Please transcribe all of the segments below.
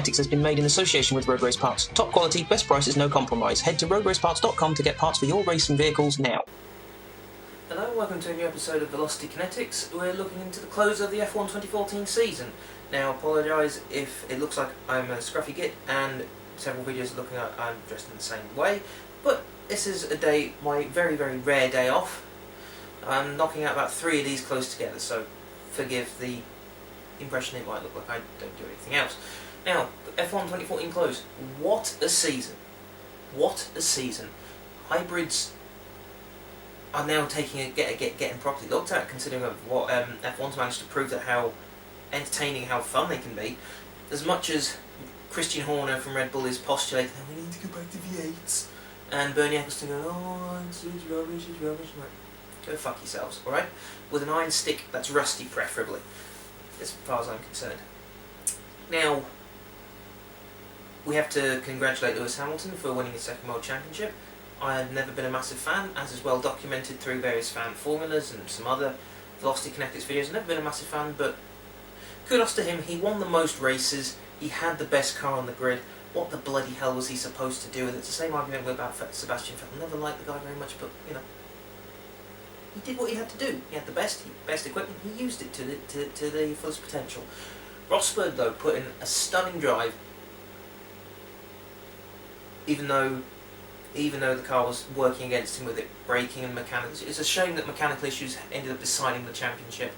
Kinetics has been made in association with Road Race Parts. Top quality, best prices, no compromise. Head to roadraceparts.com to get parts for your racing vehicles now. Hello, welcome to a new episode of Velocity Kinetics. We're looking into the close of the F1 2014 season. Now, apologise if it looks like I'm a scruffy git and several videos are looking like I'm dressed in the same way, but this is a day, my very, very rare day off. I'm knocking out about 3 of these close together, so forgive the impression it might look like I don't do anything else. Now, F1 2014 close. What a season. What a season. Hybrids are now getting properly looked at, considering what F1's managed to prove, that how entertaining, how fun they can be. As much as Christian Horner from Red Bull is postulating that we need to go back to V8s, and Bernie Eccleston going, oh, it's rubbish, like, go fuck yourselves, alright? With an iron stick that's rusty, preferably, as far as I'm concerned. Now, we have to congratulate Lewis Hamilton for winning his second World Championship. I have never been a massive fan, as is well documented through various fan formulas and some other Velocity Kinetics videos. I've never been a massive fan, but kudos to him. He won the most races, he had the best car on the grid. What the bloody hell was he supposed to do with it? It's the same argument about Sebastian Vettel. Never liked the guy very much, but, you know, he did what he had to do. He had the best equipment, he used it to the fullest potential. Rosberg, though, put in a stunning drive, even though the car was working against him with it braking and mechanics. It's a shame that mechanical issues ended up deciding the championship,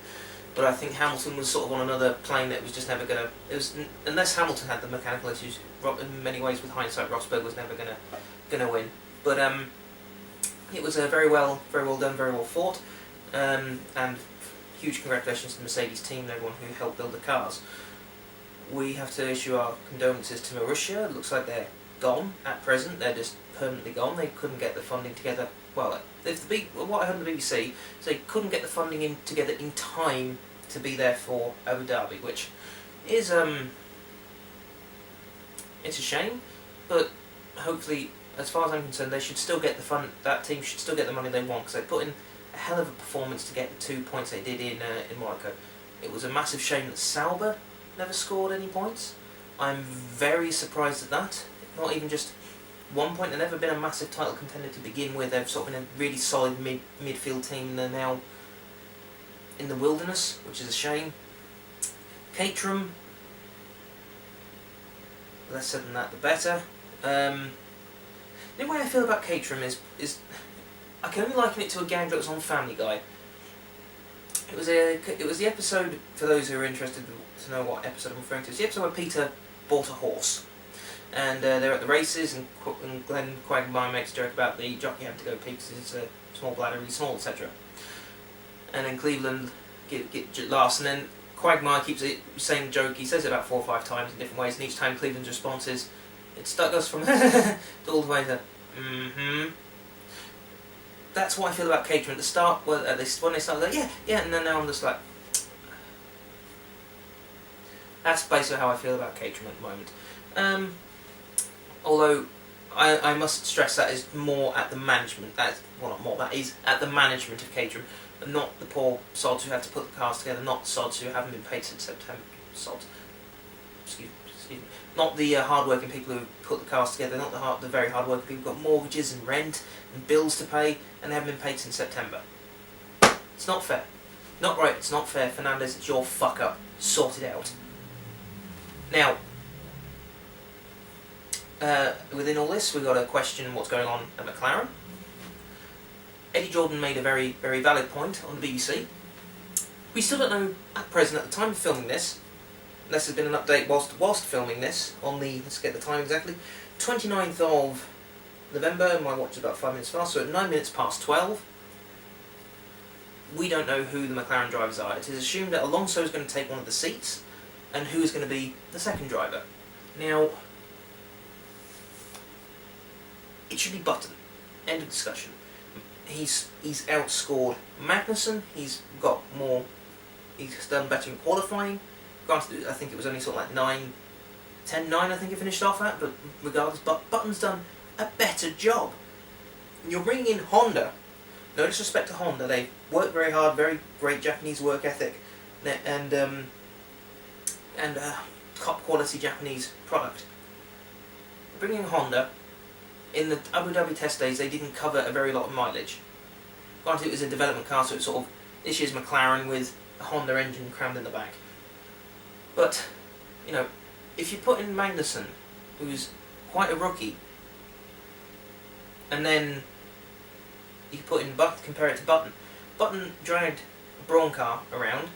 but I think Hamilton was sort of on another plane that was just never going to... unless Hamilton had the mechanical issues, in many ways with hindsight, Rosberg was never going to win. But it was very well done, very well fought, and huge congratulations to the Mercedes team and everyone who helped build the cars. We have to issue our condolences to Marussia. It looks like they're gone at present. They're just permanently gone. They couldn't get the funding together. Well, what I heard on the BBC is they couldn't get the funding together in time to be there for Abu Dhabi, which is it's a shame. But hopefully, as far as I'm concerned, they should still get the fund. That team should still get the money they want, because they put in a hell of a performance to get the 2 points they did in Monaco. It was a massive shame that Sauber never scored any points. I'm very surprised at that. Not even just 1 point. They've never been a massive title contender to begin with. They've sort of been a really solid midfield team. They're now in the wilderness, which is a shame. Caterham, less said than that, the better. The way I feel about Caterham is I can only liken it to a gag that was on Family Guy. It was the episode, for those who are interested to know what episode I'm referring to, it's the episode where Peter bought a horse. And they're at the races, and Glenn Quagmire makes a joke about the jockey having to go pee because it's a small bladder, really small, etc. And then Cleveland get last, and then Quagmire keeps saying the joke. He says it about 4 or 5 times in different ways, and each time Cleveland's response is, it goes from to all the way to That's what I feel about Caterham at the start. Well, when they start, like, yeah, and then now I'm just like, that's basically how I feel about Caterham at the moment. Although I must stress that is more at the management. That is at the management of Caterham, and not the poor sods who had to put the cars together. Not sods who haven't been paid since September. Excuse me. Not the hard-working people who put the cars together. Not the very hard-working people who've got mortgages and rent and bills to pay, and they haven't been paid since September. It's not fair. Not right. It's not fair, Fernandez. It's your fuck up. Sort it out. Now, within all this, we've got to question what's going on at McLaren. Eddie Jordan made a very, very valid point on the BBC. We still don't know at present, at the time of filming this, unless there's been an update whilst filming this, on the, let's get the time exactly, 29th of November, my watch is about 5 minutes fast, so at 9 minutes past 12, we don't know who the McLaren drivers are. It is assumed that Alonso is going to take one of the seats, and who is going to be the second driver. Now, it should be Button. End of discussion. He's outscored Magnussen. He's got more. He's done better in qualifying. Granted, I think it was only sort of like 10-9. I think he finished off at. But regardless, Button's done a better job. And you're bringing in Honda. No disrespect to Honda. They work very hard. Very great Japanese work ethic. And top quality Japanese product. Bringing Honda, in the Abu Dhabi test days, they didn't cover a very lot of mileage. Granted, it was a development car, so it's sort of this year's McLaren with a Honda engine crammed in the back. But, you know, if you put in Magnussen, who's quite a rookie, and then you put in compare it to Button. Button dragged a Brawn car around.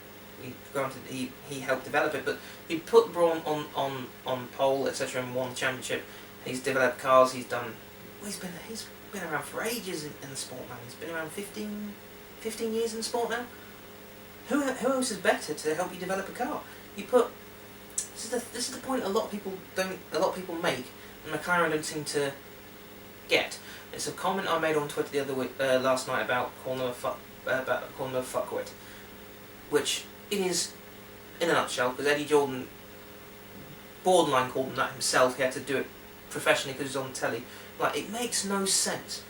Granted, he helped develop it, but he put Brawn on pole, etc., and won the championship. He's developed cars. He's done. Well, he's been around for ages in the sport, man. He's been around 15 years in the sport now. Who else is better to help you develop a car? You put. This is the point a lot of people make, and McLaren don't seem to get. It's a comment I made on Twitter the other week, last night, about calling them a fuckwit, which it is in a nutshell, because Eddie Jordan borderline called him that himself. He had to do it professionally because he was on the telly. Like, it makes no sense.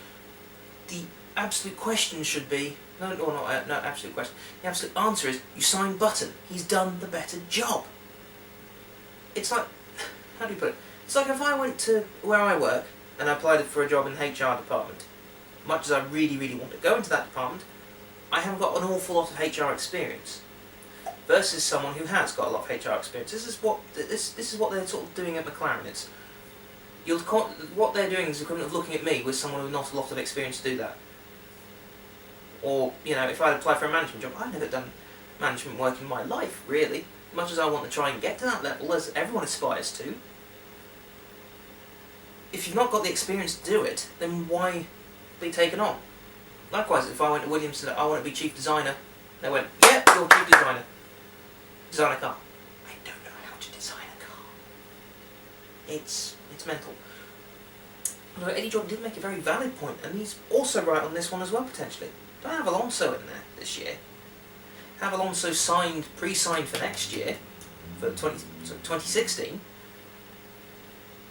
The absolute question should be no absolute question. The absolute answer is you sign Button. He's done the better job. It's like, how do you put it? It's like if I went to where I work and I applied for a job in the HR department. Much as I really, really want to go into that department, I haven't got an awful lot of HR experience. Versus someone who has got a lot of HR experience. This is what they're sort of doing at McLaren. It's what they're doing is the equivalent of looking at me with someone with not a lot of experience to do that. Or, you know, if I had applied for a management job, I've never done management work in my life, really. Much as I want to try and get to that level, as everyone aspires to. If you've not got the experience to do it, then why be taken on? Likewise, if I went to Williams and said, I want to be chief designer, they went, yeah, you're chief designer. Design a car. I don't know how to design a car. It's mental. Although Eddie Jordan did make a very valid point, and he's also right on this one as well, potentially. Don't have Alonso in there this year. Have Alonso pre-signed for next year, for 2016,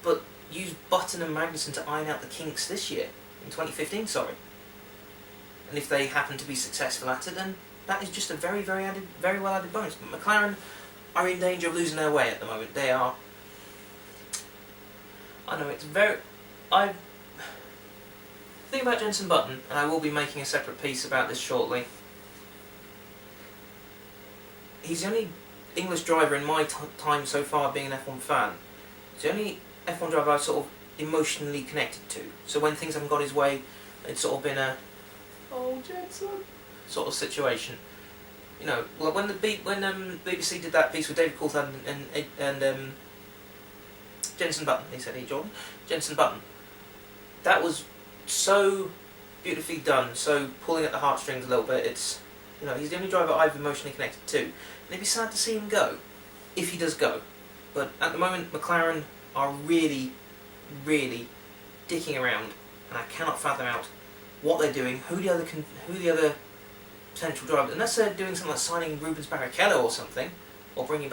but use Button and Magnussen to iron out the kinks this year, in 2015, sorry. And if they happen to be successful at it, then that is just a very well added bonus. But McLaren are in danger of losing their way at the moment. They are. I know it's very. I think about Jenson Button, and I will be making a separate piece about this shortly. He's the only English driver in my time so far being an F1 fan. He's the only F1 driver I've sort of emotionally connected to. So when things haven't gone his way, it's sort of been a Jenson sort of situation. You know, well, when BBC did that piece with David Coulthard and Jenson Button, he said, Jordan, Jenson Button. That was so beautifully done, so pulling at the heartstrings a little bit. It's, you know, he's the only driver I've emotionally connected to. And it'd be sad to see him go, if he does go. But at the moment, McLaren are really dicking around, and I cannot fathom out what they're doing, who the other potential driver, unless they're doing something like signing Rubens Barrichello or something, or bringing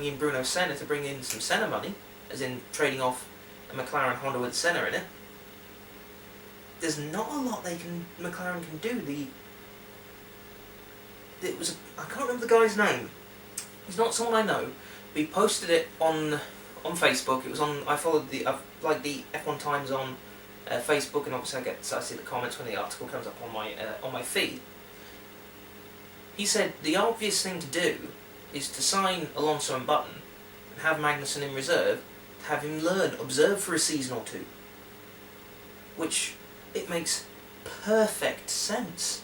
in Bruno Senna to bring in some Senna money, as in trading off a McLaren Honda with Senna in it. There's not a lot McLaren can do. I can't remember the guy's name. He's not someone I know, but he posted it on Facebook. It was on. I've liked the F1 Times on Facebook, and obviously I see the comments when the article comes up on my feed. He said the obvious thing to do is to sign Alonso and Button and have Magnussen in reserve, to have him observe for a season or two. Which, it makes perfect sense.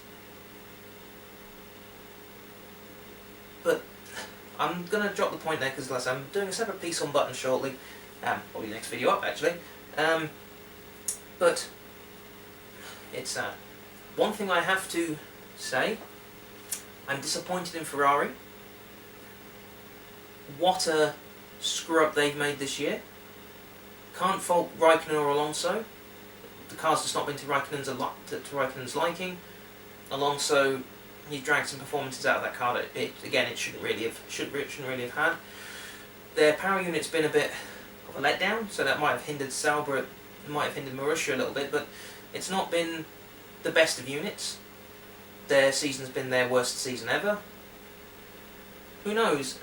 But I'm going to drop the point there because I'm doing a separate piece on Button shortly. Probably the next video up, actually. But it's one thing I have to say. I'm disappointed in Ferrari. What a screw up they've made this year. Can't fault Raikkonen or Alonso. The car's just not been to Raikkonen's liking. Alonso, he dragged some performances out of that car that it shouldn't really have had. Their power unit's been a bit of a letdown, so that might have hindered Sauber, it might have hindered Marussia a little bit, but it's not been the best of units. Their season's been their worst season ever. Who knows?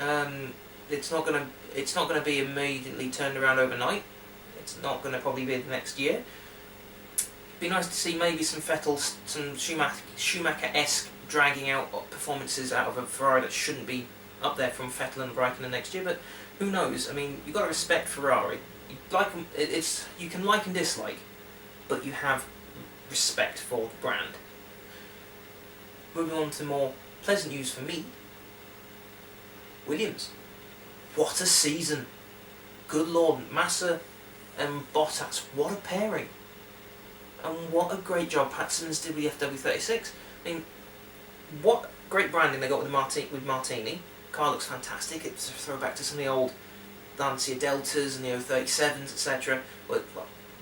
It's not gonna be immediately turned around overnight. It's not gonna probably be the next year. Be nice to see maybe some Vettel, some Schumacher-esque dragging out performances out of a Ferrari that shouldn't be up there from Vettel and Raikkonen next year. But who knows? I mean, you've got to respect Ferrari. You can like and dislike, but you have respect for the brand. Moving on to more pleasant news for me. Williams. What a season. Good Lord, Massa and Bottas. What a pairing. And what a great job Pat Simmons did with the FW36. I mean, what great branding they got with Martini. Car looks fantastic. It's a throwback to some of the old Lancia Deltas and the 037s, etc. Well,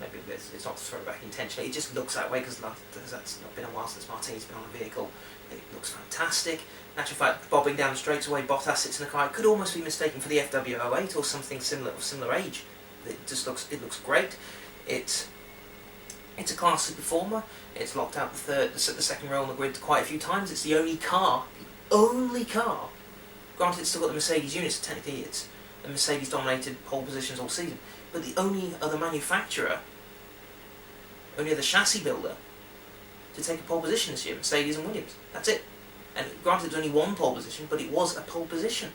maybe it's not a throwback intentionally. It just looks that way because that's not been a while since Martini's been on a vehicle. It looks fantastic. In actual fact, bobbing down the straightaways, Bottas sits in the car. It could almost be mistaken for the FW08 or something similar of similar age. It looks great. It's a classy performer. It's locked out the second row on the grid quite a few times. It's the only car. Granted, it's still got the Mercedes units. Technically, it's the Mercedes dominated pole positions all season. But the only other manufacturer, only other chassis builder to take a pole position this year, Mercedes and Williams. That's it. And granted, it's only one pole position, but it was a pole position.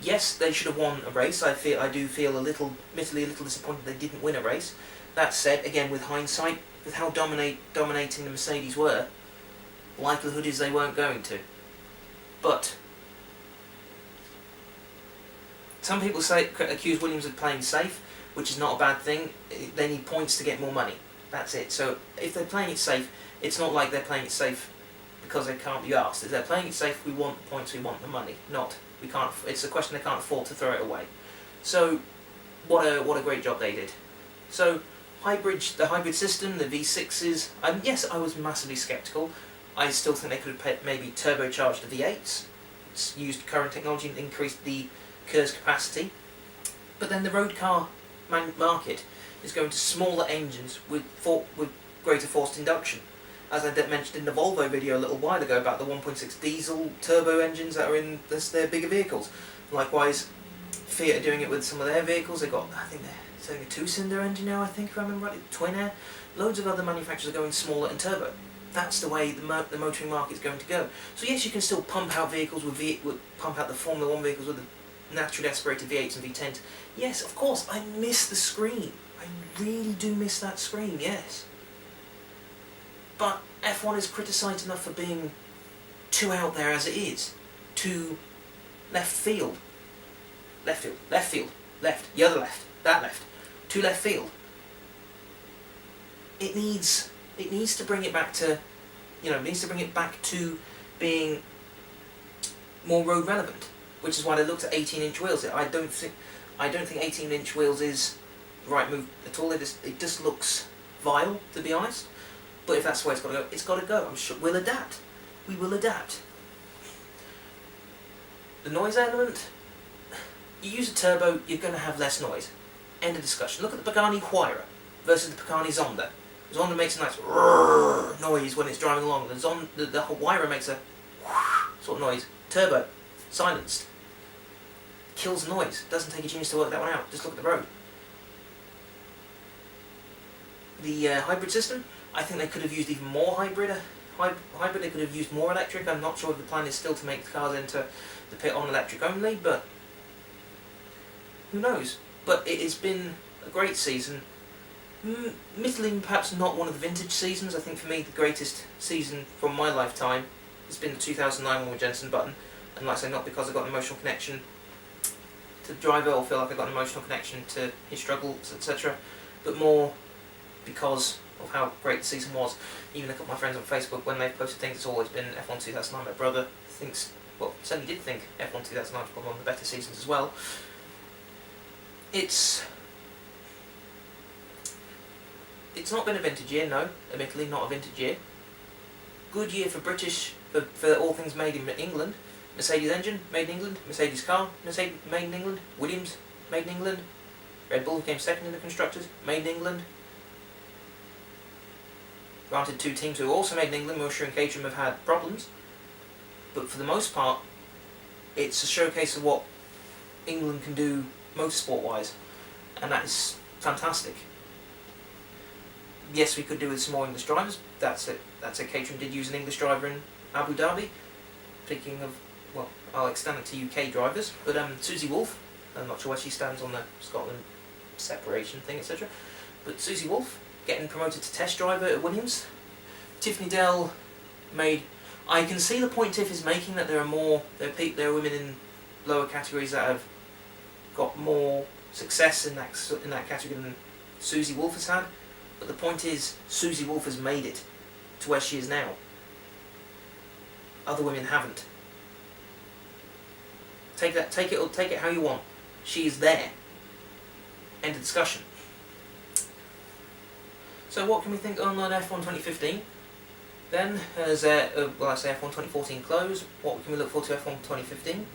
Yes, they should have won a race. I do feel admittedly a little disappointed they didn't win a race. That said, again, with hindsight, with how dominating the Mercedes were, likelihood is they weren't going to. But some people accuse Williams of playing safe, which is not a bad thing. They need points to get more money. That's it. So if they're playing it safe, it's not like they're playing it safe because they can't be asked. If they're playing it safe, we want the points, we want the money. We can't. It's a question they can't afford to throw it away. So what a great job they did. So the hybrid system, the V6s. Yes, I was massively sceptical. I still think they could have maybe turbocharged the V8s. It's used current technology and increased the Kerr's capacity. But then the road car market is going to smaller engines with greater forced induction. As I mentioned in the Volvo video a little while ago about the 1.6 diesel turbo engines that are in their bigger vehicles. Likewise, Fiat are doing it with some of their vehicles. They've got, I think they're selling a 2-cylinder engine now, I think, if I remember right, twin air. Loads of other manufacturers are going smaller and turbo. That's the way the motoring market is going to go. So yes, you can still pump out vehicles pump out the Formula 1 vehicles with the naturally aspirated V8s and V10s. Yes, of course, I miss the screen. I really do miss that screen, yes. But F1 is criticised enough for being too out there as it is. Too left, the other left, that left, too left field. It needs to bring it back to, being more road relevant, which is why they looked at 18-inch wheels. I don't think 18-inch wheels is the right move at all. It just looks vile, to be honest. But if that's the way it's got to go. I'm sure we'll adapt. We will adapt. The noise element. You use a turbo, you're going to have less noise. End of discussion. Look at the Pagani Huayra versus the Pagani Zonda. The Zonda makes a nice noise when it's driving along. The Huayra makes a sort of noise. Turbo, silenced. Kills noise. Doesn't take a genius to work that one out. Just look at the road. The hybrid system. I think they could have used even more hybrid. They could have used more electric. I'm not sure if the plan is still to make the cars into the pit on electric only, but who knows? But it has been a great season. Admittedly, perhaps not one of the vintage seasons. I think for me the greatest season from my lifetime has been the 2009 one with Jenson Button. And like I say, not because I got an emotional connection to the driver or feel like I got an emotional connection to his struggles, etc. But more because of how great the season was. Even a couple of my friends on Facebook, when they've posted things, it's always been F1 2009. My brother certainly did think F1 2009 was probably one of the better seasons as well. It's not been a vintage year, no. Admittedly, not a vintage year. Good year for for all things made in England. Mercedes engine, made in England. Mercedes car, made in England. Williams, made in England. Red Bull came second in the constructors, made in England. Granted, two teams who were also made in England, Wilshire and Caterham, have had problems. But for the most part, it's a showcase of what England can do motorsport-wise, and that is fantastic. Yes, we could do with some more English drivers. That's it. Caterham did use an English driver in Abu Dhabi. Speaking of, well, I'll extend it to UK drivers, but Susie Wolff, I'm not sure where she stands on the Scotland separation thing, etc. But Susie Wolff getting promoted to test driver at Williams. Tiffany Dell made. I can see the point Tiff is making, that there are women in lower categories that have got more success in that category than Susie Wolff has had. But the point is, Susie Wolff has made it to where she is now. Other women haven't. Take it how you want. She is there. End of discussion. So what can we think on F1 2015? Then, as I say F1 2014 close, what can we look forward to F1 2015?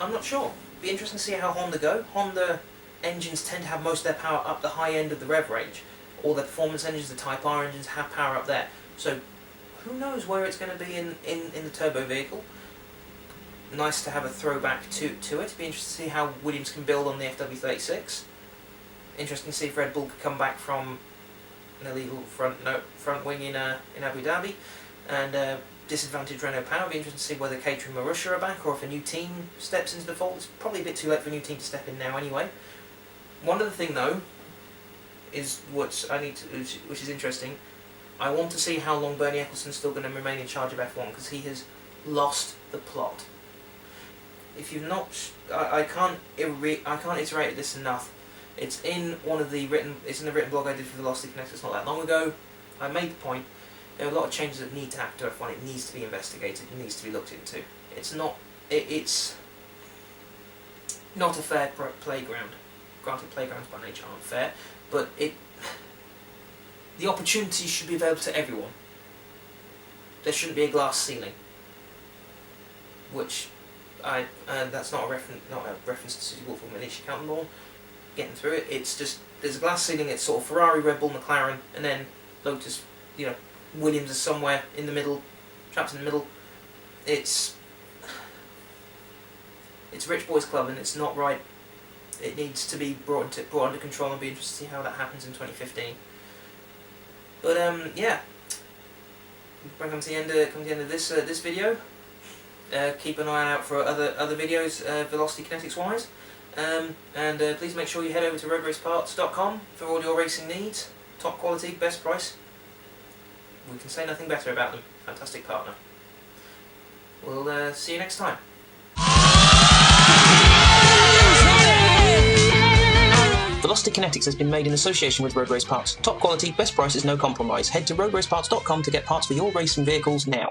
I'm not sure. Be interesting to see how Honda go. Honda engines tend to have most of their power up the high end of the rev range. All the performance engines, the Type R engines, have power up there. So who knows where it's going to be in the turbo vehicle. Nice to have a throwback to it. Be interesting to see how Williams can build on the FW36. Interesting to see if Red Bull could come back from an illegal front wing in Abu Dhabi, and disadvantaged Renault power. Be interesting to see whether Caterham and Marussia are back, or if a new team steps into the fold. It's probably a bit too late for a new team to step in now anyway. One other thing though is which is interesting. I want to see how long Bernie Eccleston's still going to remain in charge of F1, because he has lost the plot. If you've not, I can't iterate this enough. It's in the written blog I did for Velocity Kinetics not that long ago. I made the point. There are a lot of changes that need to happen to F1. It needs to be investigated. It needs to be looked into. It's not a fair playground. Granted, playgrounds by nature aren't fair, but the opportunities should be available to everyone. There shouldn't be a glass ceiling. Which that's not a reference to Susie Wolff or Manisha Kaltenborn getting through it. It's just, there's a glass ceiling. It's sort of Ferrari, Red Bull, McLaren, and then Lotus. Williams is somewhere in the middle, trapped in the middle. It's a rich boys club, and it's not right. It needs to be brought under control, and be interested to see how that happens in 2015. But yeah, we're coming to the end of this video. Keep an eye out for other videos, Velocity Kinetics wise, and please make sure you head over to roadraceparts.com for all your racing needs. Top quality, best price. We can say nothing better about them. Fantastic partner. We'll see you next time. Velocity Kinetics has been made in association with Road Race Parts. Top quality, best prices, no compromise. Head to roadraceparts.com to get parts for your racing vehicles now.